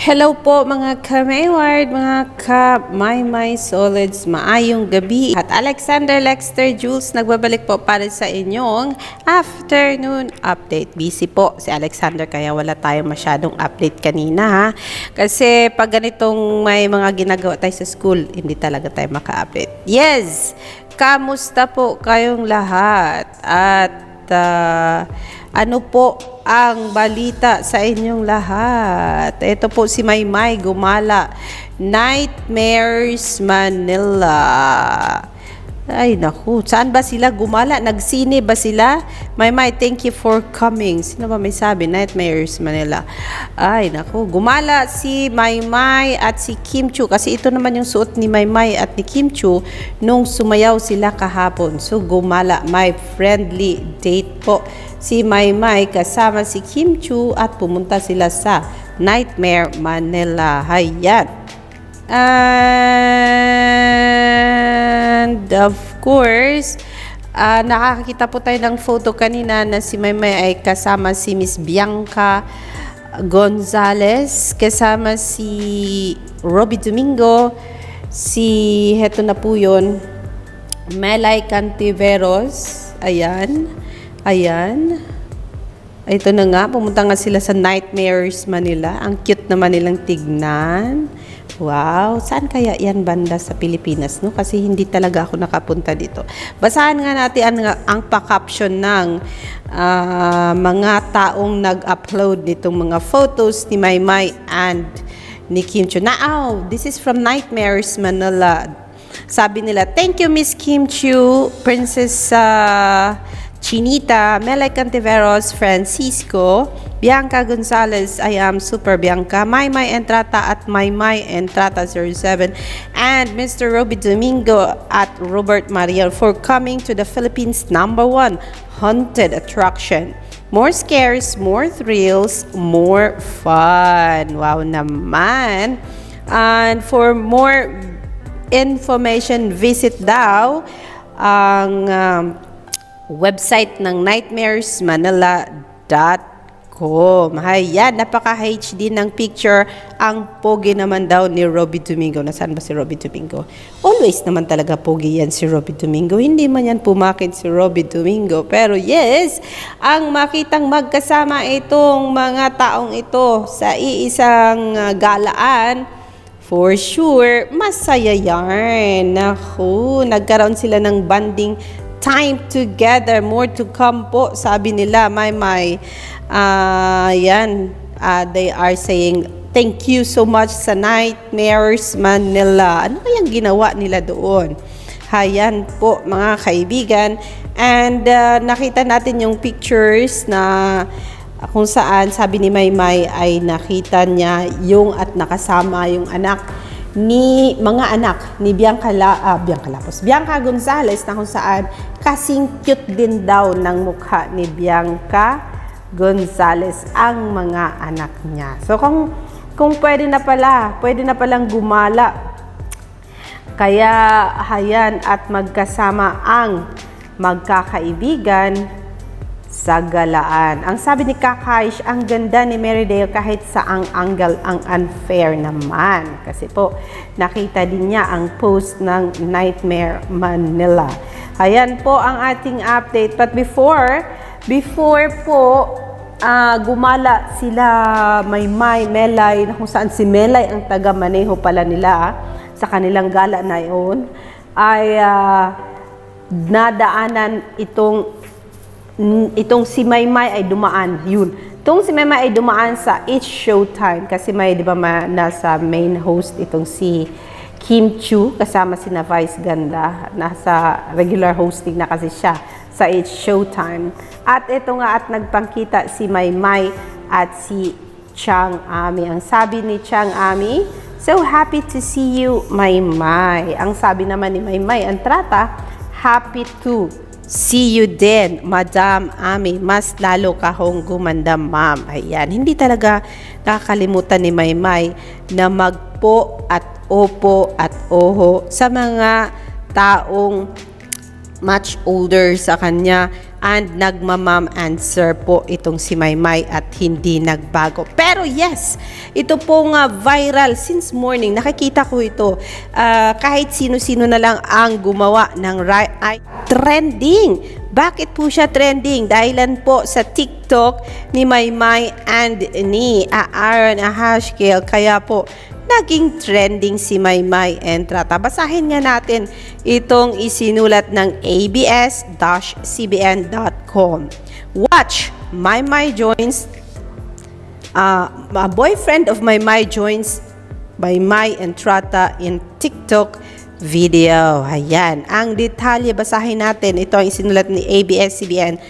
Hello po mga ka-Mayward, mga ka-Maymay Solids, maayong gabi. At Alexander Lexter Jules nagbabalik po para sa inyong afternoon update. Busy po si Alexander kaya wala tayong masyadong update kanina ha. Kasi pag ganitong may mga ginagawa tayo sa school, hindi talaga tayo maka-update. Yes! Kamusta po kayong lahat? At ano po ang balita sa inyong lahat? Ito po si Maymay gumala. Nightmares Manila. Ay naku, saan ba sila gumala? Nagsine ba sila? Maymay, thank you for coming. Sino ba may sabi? Nightmares Manila. Ay naku, gumala si Maymay at si Kim Chu. Kasi ito naman yung suot ni Maymay at ni Kim Chu nung sumayaw sila kahapon. So gumala, my friendly date po. Si Maymay kasama si Kim Chu at pumunta sila sa Nightmare Manila. Hayan. And of course, nakakita po tayo ng photo kanina na si Maymay ay kasama si Miss Bianca Gonzalez, kasama si Robbie Domingo, si heto na po yun, Melay Cantiveros. Ayan. Ito na nga, pumunta nga sila sa Nightmares Manila. Ang cute naman nilang tignan. Wow, saan kaya yan banda sa Pilipinas, no? Kasi hindi talaga ako nakapunta dito. Basahan nga natin ang pa-caption ng mga taong nag-upload nitong mga photos ni Maymay and ni Kim Chu. Now, this is from Nightmares Manila. Sabi nila, thank you Miss Kim Chu, Princess Chinita, Melay Cantiveros, Francisco, Bianca Gonzalez, I am Super Bianca, Maymay Entrata at Maymay Entrata 07, and Mr. Robbie Domingo at Robert Mariel for coming to the Philippines #1 haunted attraction. More scares, more thrills, more fun. Wow naman. And for more information, visit daw ang website ng nightmaresmanila.com. Ayan, napaka-HD ng picture. Ang pogi naman daw ni Robbie Domingo. Nasaan ba si Robbie Domingo? Always naman talaga pogi yan si Robbie Domingo. Hindi man yan pumakit si Robbie Domingo. Pero yes, ang makitang magkasama itong mga taong ito sa iisang galaan, for sure, masaya yan. Naku, nagkaroon sila ng banding time together, more to come po, sabi nila, Maymay. They are saying, thank you so much sa Nightmares Manila. Ano kayang ginawa nila doon? Hayan po, mga kaibigan. And nakita natin yung pictures na kung saan, sabi ni Maymay, ay nakita niya yung at nakasama yung anak ni Bianca Gonzalez, na kung saan kasing cute din daw ng mukha ni Bianca Gonzalez ang mga anak niya. So kung pwede na palang gumala. Kaya hayan at magkasama ang magkakaibigan sa galaan. Ang sabi ni Kakaish, ang ganda ni Merydale kahit sa ang angle, ang unfair naman. Kasi po, nakita din niya ang post ng Nightmare Manila. Ayan po ang ating update. But before po, gumala sila Maymay, Melay, na kung saan si Melay ang taga-maneho pala nila sa kanilang gala na yun, ay nadaanan itong si Maymay ay dumaan. Itong si Maymay ay dumaan sa It's Showtime kasi may, di ba, nasa main host itong si Kim Chu kasama si na Vice Ganda. Nasa regular hosting na kasi siya sa It's Showtime. At ito nga at nagpangkita si Maymay at si Chang Ami. Ang sabi ni Chang Ami, so happy to see you, Maymay. Ang sabi naman ni Maymay Entrata, happy to see you din, Madam Ami. Mas lalo ka hong gumanda, ma'am. Ayan, hindi talaga nakakalimutan ni Maymay na magpo at opo at oho sa mga taong much older sa kanya and nagmamam answer po itong si Maymay at hindi nagbago. Pero yes, ito pong viral since morning. Nakikita ko ito. Kahit sino-sino na lang ang gumawa ng trending. Bakit po siya trending? Dahilan po sa TikTok ni Maymay and ni Aaron Ahashkel. Kaya po, naging trending si Maymay Entrata. Basahin nga natin itong isinulat ng abs-cbn.com. Watch, Maymay joins, a boyfriend of Maymay joins Maymay Entrata in TikTok video. Ayan, ang detalye basahin natin. Ito ang isinulat ni abs-cbn.com.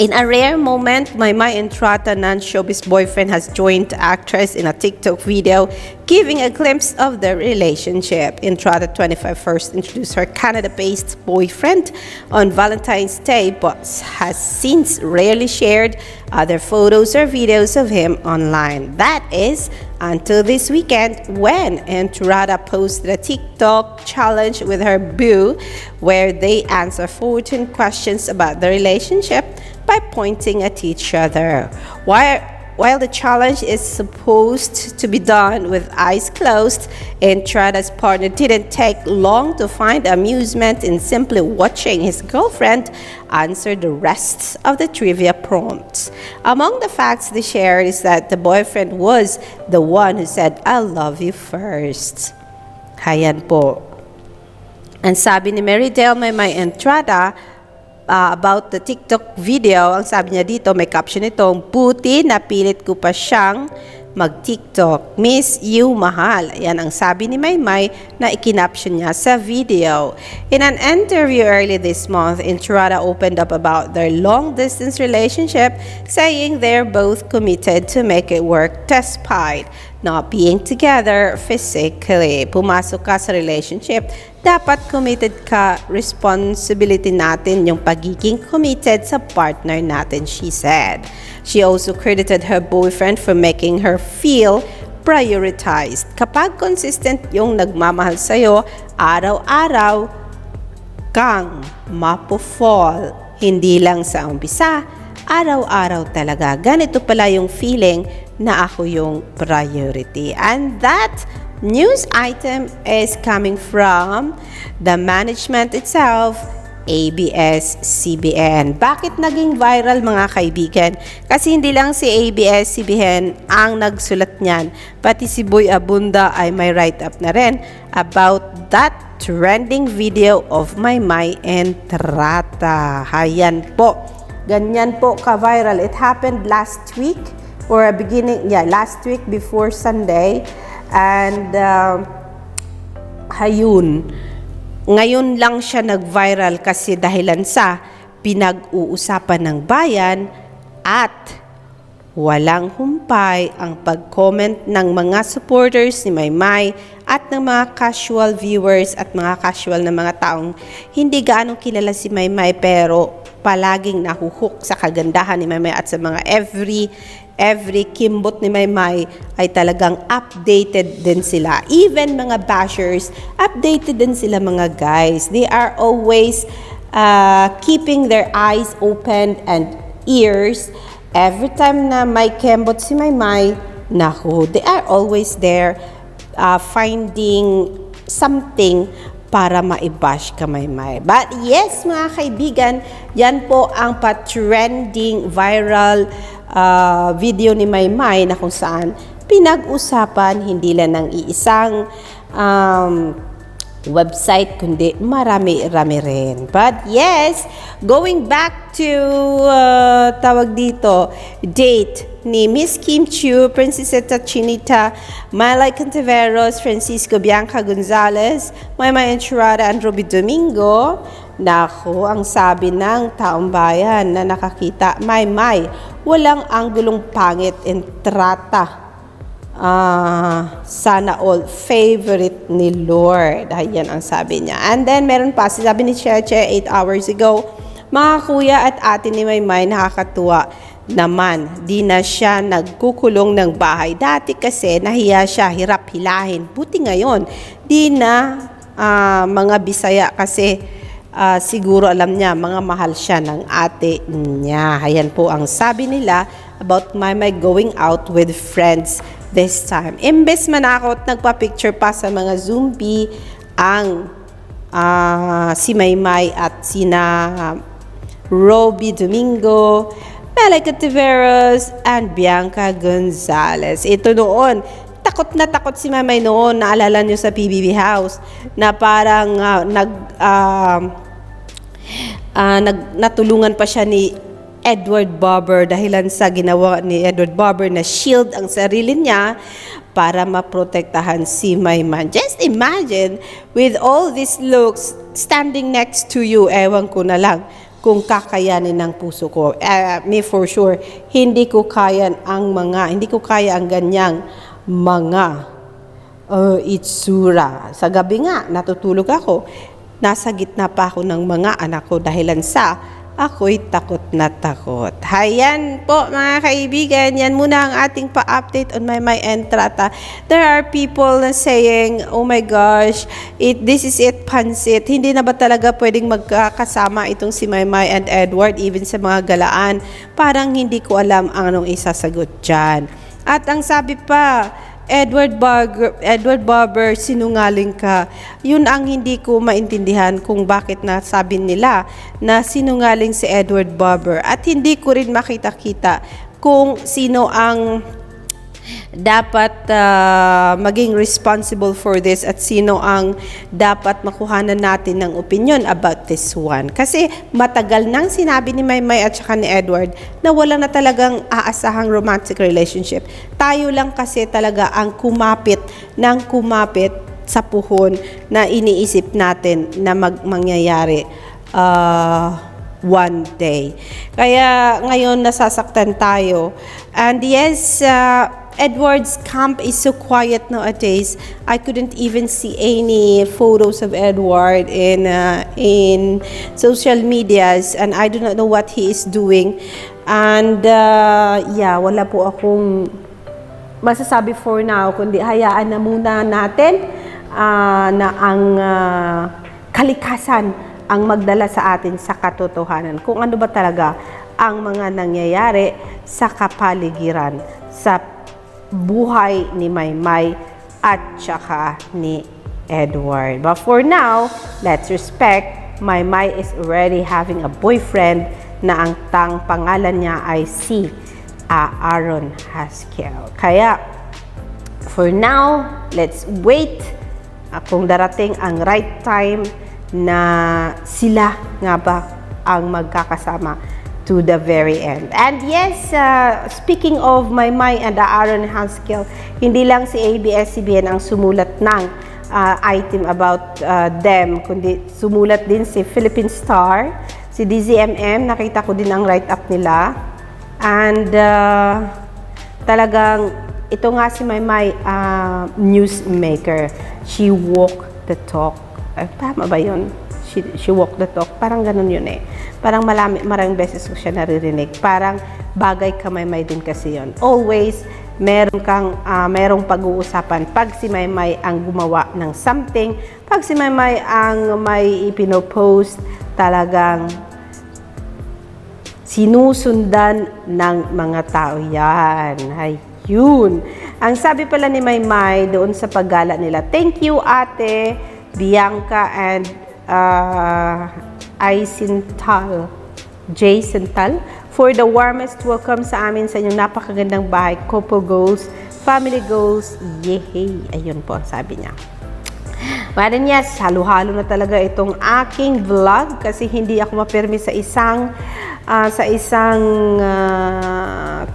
In a rare moment, Maymay Entrata, non-showbiz boyfriend, has joined actress in a TikTok video, giving a glimpse of their relationship. Entrata, 25, first introduced her Canada-based boyfriend on Valentine's Day, but has since rarely shared other photos or videos of him online. That is, until this weekend, when Entrata posted a TikTok challenge with her boo, where they answer 14 questions about the relationship by pointing at each other. While the challenge is supposed to be done with eyes closed, Entrata's partner didn't take long to find amusement in simply watching his girlfriend answer the rest of the trivia prompts. Among the facts they shared is that the boyfriend was the one who said, "I love you first." Hayan po. Ang sabi ni Meridel Maymay Entrata, about the TikTok video, ang sabi niya dito, may caption itong, "Buti napilit ko pa siyang mag-TikTok. Miss you, mahal." Yan ang sabi ni Maymay na ikinaption niya sa video. In an interview early this month, Entrata opened up about their long-distance relationship, saying they're both committed to make it work despite not being together physically. Pumasok ka sa relationship, dapat committed ka. Responsibility natin yung pagiging committed sa partner natin, she said. She also credited her boyfriend for making her feel prioritized. Kapag consistent yung nagmamahal sa'yo, araw-araw kang mapofall. Hindi lang sa umpisa, araw-araw talaga. Ganito pala yung feeling na ako yung priority. And that news item is coming from the management itself, ABS-CBN. Bakit naging viral, mga kaibigan? Kasi hindi lang si ABS-CBN ang nagsulat niyan, pati si Boy Abunda ay may write-up na rin about that trending video of Maymay Entrata. Hayan po. Ganyan po ka-viral. It happened last week or last week before Sunday. And ngayon lang siya nag-viral kasi dahilan sa pinag-uusapan ng bayan at walang humpay ang pag-comment ng mga supporters ni Maymay at ng mga casual viewers at mga casual na mga taong hindi gaano kilala si Maymay pero palaging nahuhook sa kagandahan ni Maymay at sa mga every kimbot ni Maymay ay talagang updated din sila. Even mga bashers, updated din sila, mga guys. They are always keeping their eyes open and ears. Every time na may kimbot si Maymay, naku, they are always there finding something para maibash ka, Maymay. But yes, mga kaibigan, yan po ang pa-trending viral video ni Maymay na kung saan pinag-usapan hindi lang ng iisang website kundi marami-rami rin. But yes, going back to tawag dito, date ni Miss Kim Chiu, Princesita Chinita, Miley Cantiveros, Francisco Bianca Gonzalez, Maymay Entrata, and Ruby Domingo. Naku, ang sabi ng taong bayan na nakakita, Maymay, walang anggulong pangit, Entrata. Sana all favorite ni Lord. Ayan ang sabi niya. And then meron pa, sabi ni Cheche 8 hours ago, mga kuya at ate ni Maymay, nakakatuwa naman. Di na siya nagkukulong ng bahay. Dati kasi nahiya siya, hirap hilahin. Buti ngayon, di na mga Bisaya kasi siguro alam niya, mga mahal siya ng ate niya. Ayan po ang sabi nila about Maymay going out with friends this time. Imbes manakot, nagpa-picture pa sa mga Zombie ang si Maymay at sina Roby Domingo, Melika Tiveros, and Bianca Gonzalez. Ito noon, takot na takot si Maymay noon. Naalala nyo sa PBB House na parang natulungan pa siya ni Edward Barber dahilan sa ginawa ni Edward Barber na shield ang sarili niya para maprotektahan si Maymay. Just imagine, with all these looks, standing next to you, ewan ko na lang kung kakayanin ng puso ko. Me for sure, hindi ko kaya ang ganyang mga itsura. Sa gabi nga, natutulog ako. Nasa gitna pa ako ng mga anak ko dahilan sa ako'y takot na takot. Hayan po mga kaibigan, yan muna ang ating pa-update on Maymay and Trata. There are people na saying, oh my gosh, this is it, pansit. Hindi na ba talaga pwedeng magkakasama itong si Maymay and Edward even sa mga galaan? Parang hindi ko alam ang anong isasagot dyan. At ang sabi pa, Edward Barber, sinungaling ka. Yun ang hindi ko maintindihan kung bakit nasabi nila na sinungaling si Edward Barber. At hindi ko rin makita-kita kung sino ang dapat maging responsible for this at sino ang dapat makuhanan natin ng opinion about this one. Kasi matagal nang sinabi ni Maymay at saka ni Edward na wala na talagang aasahang romantic relationship. Tayo lang kasi talaga ang kumapit sa puhon na iniisip natin na mangyayari one day. Kaya ngayon nasasaktan tayo. And yes, Edward's camp is so quiet nowadays. I couldn't even see any photos of Edward in social medias, and I do not know what he is doing. And yeah, wala po akong masasabi for now, kundi hayaan na muna natin na ang kalikasan ang magdala sa atin sa katotohanan. Kung ano ba talaga ang mga nangyayari sa kapaligiran, sa buhay ni Maymay at saka ni Edward. But for now, let's respect, Maymay is already having a boyfriend na ang pangalan niya ay si Aaron Haskell. Kaya, for now, let's wait kung darating ang right time na sila nga ba ang magkakasama to the very end. And yes, speaking of Maymay and Aaron Haskell, hindi lang si ABS-CBN ang sumulat ng item about them, kundi sumulat din si Philippine Star, si DZMM, nakita ko din ang write-up nila. And talagang ito nga si Maymay, newsmaker. She walk the talk. Tama ba yun? She walk the talk. Parang ganun yun eh. Parang maraming beses ko siya naririnig. Parang bagay ka Maymay din kasi yun. Always, merong pag-uusapan. Pag si Maymay ang gumawa ng something, pag si Maymay ang may ipinopost, talagang sinusundan ng mga tao yan. Ayun. Ang sabi pala ni Maymay doon sa paggala nila, thank you ate Bianca and Jason Tal for the warmest welcome sa amin sa inyong napakagandang bahay. Couple goals, family goals, yehey. Ayun po ang sabi niya. Well, yes, halo-halo na talaga itong aking vlog kasi hindi ako mapirmi sa isang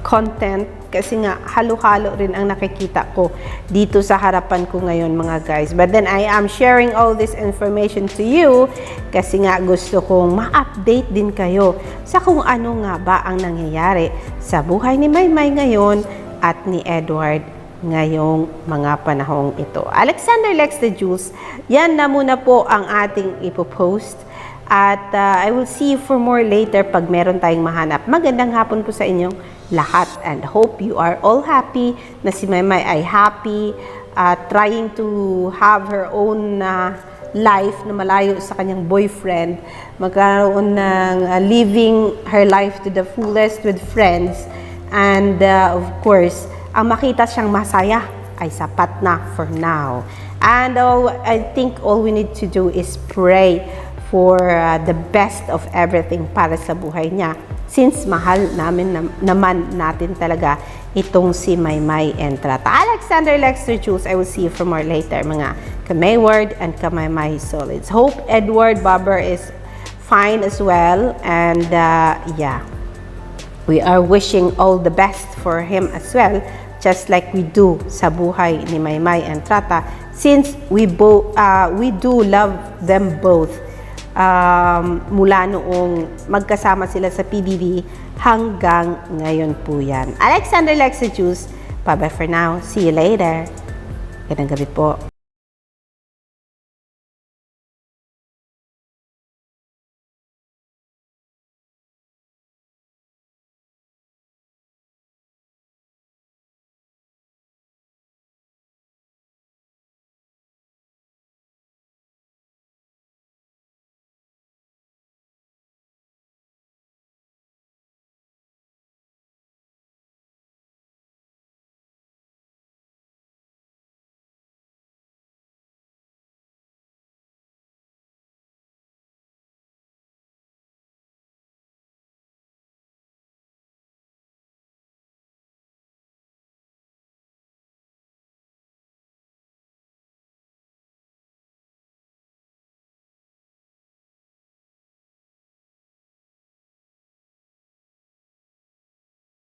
content kasi nga halo-halo rin ang nakikita ko dito sa harapan ko ngayon mga guys. But then I am sharing all this information to you kasi nga gusto kong ma-update din kayo sa kung ano nga ba ang nangyayari sa buhay ni Maymay ngayon at ni Edward ngayong mga panahong ito. Alexander Lex the Jules, yan na muna po ang ating ipopost. At I will see you for more later pag meron tayong mahanap. Magandang hapon po sa inyong lahat and hope you are all happy, na si Maymay ay happy, trying to have her own life na malayo sa kanyang boyfriend, magkaroon ng living her life to the fullest with friends, and of course, ang makita siyang masaya ay sapat na for now. And I think all we need to do is pray for the best of everything para sa buhay niya. Since mahal naman natin talaga itong si Maymay Entrata. Alexander Lexter Jules, I will see you for more later, mga Kamayward and Kamaymay Solids. Hope Edward Barber is fine as well. And yeah, we are wishing all the best for him as well, just like we do sa buhay ni Maymay Entrata, since we do love them both. Mula noong magkasama sila sa PBB hanggang ngayon po yan. Alexander Lexer Juice, bye-bye for now. See you later. Gandang gabi po.